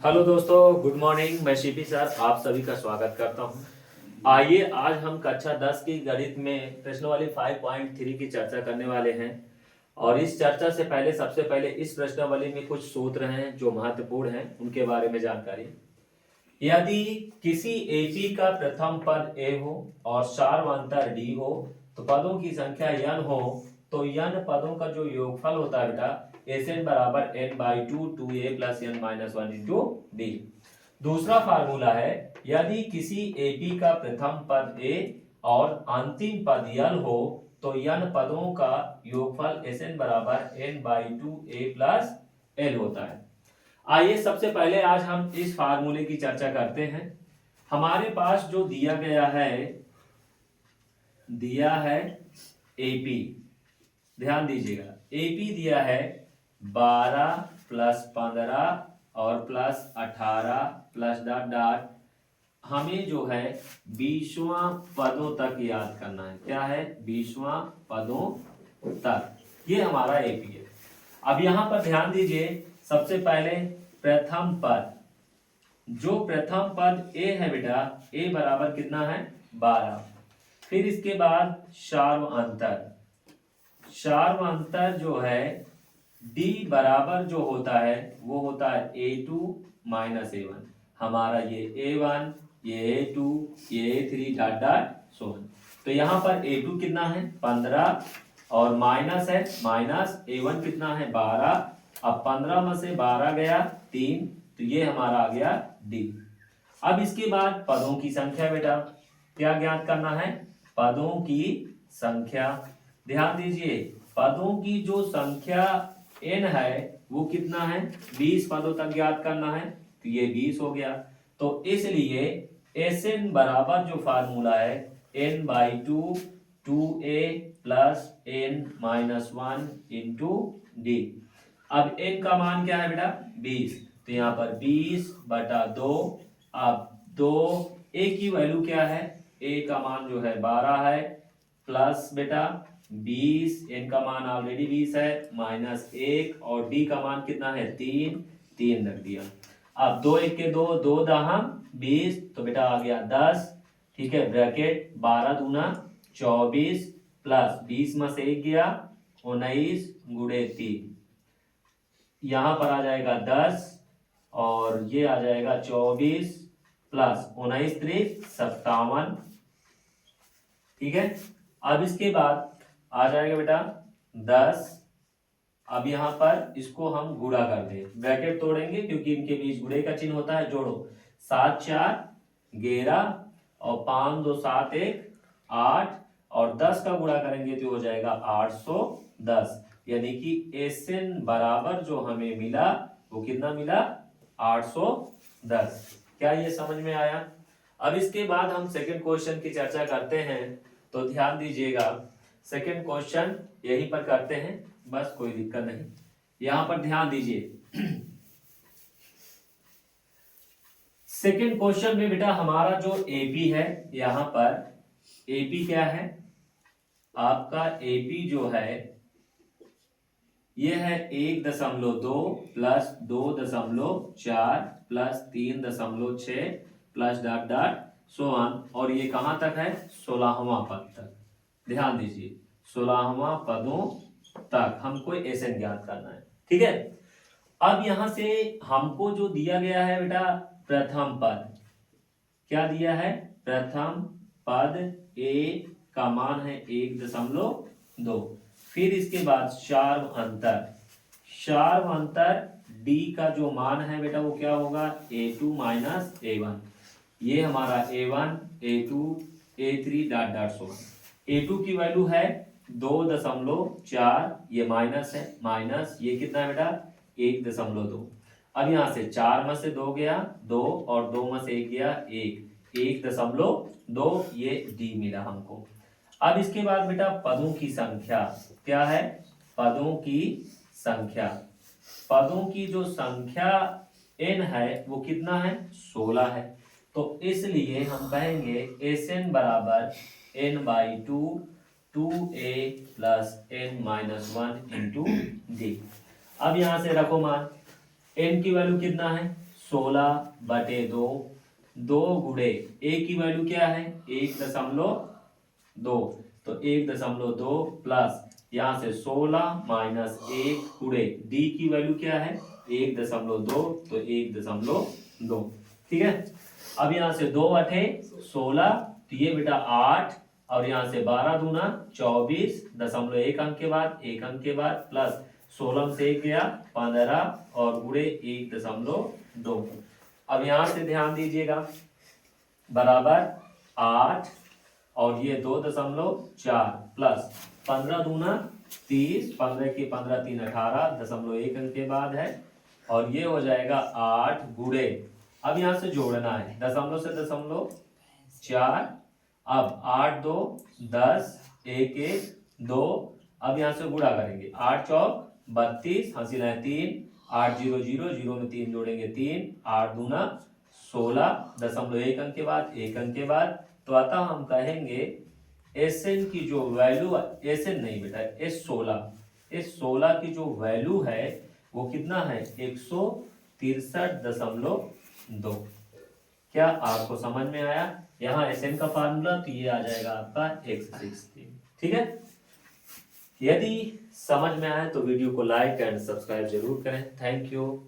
Hello दोस्तों, good morning. मैं शिपी sir आप सभी का स्वागत करता हूं। आइए आज हम कक्षा 10 की गणित में प्रश्नावली 5.3 की चर्चा करने वाले हैं। और इस चर्चा से पहले सबसे पहले इस प्रश्नावली में कुछ सूत्र हैं जो महत्वपूर्ण हैं, उनके बारे में जानकारी। यदि किसी एपी का प्रथम पद ए हो और सार्वंतर डी हो तो पदों की संख्या n हो तो n पदों का जो योगफल होता है बेटा Sn बराबर n/2 2a plus n minus 1 into D. दूसरा फार्मूला है यदि किसी एपी का प्रथम पद a और अंतिम पद n हो तो n पदों का योगफल Sn बराबर n/2 a प्लस l होता है। आइए सबसे पहले आज हम इस फार्मूले की चर्चा करते हैं। हमारे पास जो दिया है एपी, ध्यान दीजिएगा, एपी दिया है 12 प्लस 15 और प्लस 18 प्लस डॉट डॉट। हमें जो है 20वां पदों तक याद करना है। क्या है? 20वां पदों तक, ये हमारा एपी है। अब यहां पर ध्यान दीजिए, सबसे पहले प्रथम पद, जो प्रथम पद ए है बेटा, ए बराबर कितना है? 12। फिर इसके बाद सार्वअंतर जो है डी बराबर जो होता है वो होता है a2 माइनस a1। हमारा ये a1, ये a2, ये a3 dot dot so on. तो यहाँ पर a2 कितना है? 15 और माइनस है, माइनस a1 कितना है? 12। अब 15 में से 12 गया 3, तो ये हमारा आ गया डी। अब इसके बाद पदों की संख्या बेटा, क्या ज्ञात करना है? पदों की संख्या। ध्यान दीजिए, पदों की जो संख्या n है वो कितना है? 20 पदों तक ज्ञात करना है, तो ये 20 हो गया। तो इसलिए Sn बराबर जो फार्मूला है n/2 2a plus n minus 1 into D. अब n का मान क्या है बेटा? 20, तो यहाँ पर 20/2। अब 2 a की वैल्यू क्या है? a का मान जो है 12 है, प्लस बेटा 20, n का मान ऑलरेडी 20 है, माइनस 1 और d का मान कितना है? 3 रख दिया। अब 2 1 के 2, 2 दहम 20, तो बेटा आ गया 10। ठीक है, ब्रैकेट 12 दूना 24 प्लस 20 में से 1 गया 19 गुणे 3, यहां पर आ जाएगा 10 और ये आ जाएगा 24 प्लस 19 3 57। ठीक है, अब इसके बाद आ जाएगा बेटा 10। अब यहां पर इसको हम गुणा कर दे, ब्रैकेट तोड़ेंगे क्योंकि इनके बीच गुणे का चिन्ह होता है। जोड़ो 7 4 11 और 5 2 7 1 8 और 10 का गुणा करेंगे तो हो जाएगा 810। यानी कि Sn बराबर जो हमें मिला वो कितना मिला? 810। क्या ये समझ में आया? अब इसके बाद हम सेकंड क्वेश्चन की चर्चा करते हैं। तो ध्यान दीजिएगा, सेकंड क्वेश्चन यहीं पर करते हैं, बस कोई दिक्कत नहीं। यहां पर ध्यान दीजिए, सेकंड क्वेश्चन में बेटा हमारा जो एपी है, यहां पर एपी क्या है? आपका एपी जो है ये है 1.2 plus 2.4 plus 3.6 plus dot dot so on. और ये कहां तक है? 16वां पद तक। ध्यान दीजिए, 16वां पदों तक हमको Sn ज्ञात करना है। ठीक है, अब यहां से हमको जो दिया गया है बेटा प्रथम पद, क्या दिया है? प्रथम पद a का मान है 1.2। फिर इसके बाद सार्वअंतर d का जो मान है बेटा वो क्या होगा? a2 minus a1। ये हमारा a1 a2 a3 dot dot so. a2 की वैल्यू है 2.4, ये माइनस है, माइनस ये कितना है बेटा? 1.2। अब यहां से 4 में से 2 गया 2 और 2 में से 1 गया 1.2, ये d मिला हमको। अब इसके बाद बेटा पदों की संख्या, क्या है? पदों की संख्या। पदों की जो संख्या n है वो कितना है? 16 है। तो इसलिए हम कहेंगे Sn बराबर n/2 2a plus n minus 1 into D. अब यहां से रखो मान, n की वैल्यू कितना है? 16/2, 2 गुणे ए की वैल्यू क्या है 1.2, तो 1.2 प्लस यहाँ से 16 माइनस 1 गुणे डी की वैल्यू क्या है 1.2, तो 1.2, ठीक है। अब यहाँ से 2/16, तो ये बेटा 8, और यहाँ से 12 दूना 24, 1 अंक के बाद 1 अंक के बाद प्लस 16 से 1 गया 15 और गुणे 1.2। अब यहाँ से ध्यान दीजिएगा बराबर 8 और ये 2.4 प्लस 15 दूना 30, 15 की 15 3 18, 1 अंक के बाद है, और ये हो जाएगा 8 गुणे, अब यहाँ से जोड़ना है दशमलव से दशमलव 4, अब 8 2 10, 1 1 2, अब यहाँ से गुणा करेंगे 8 चौक 32, हंसी लाए 3, 8 0 0 0 में 3 जोड़ेंगे 3, 8 दूना 16, 1 अंक के बाद 1 अंक के बाद, तो अतः हम कहेंगे Sn की जो वैल्यू, Sn नहीं बेटा S16 की जो वैल्यू है वो कितना है 163.2। क्या आपको समझ में आया? यहाँ Sn का फार्मूला तो ये आ जाएगा आपका x16, ठीक है। यदि समझ में आए तो वीडियो को लाइक एंड सब्सक्राइब जरूर करें। Thank you.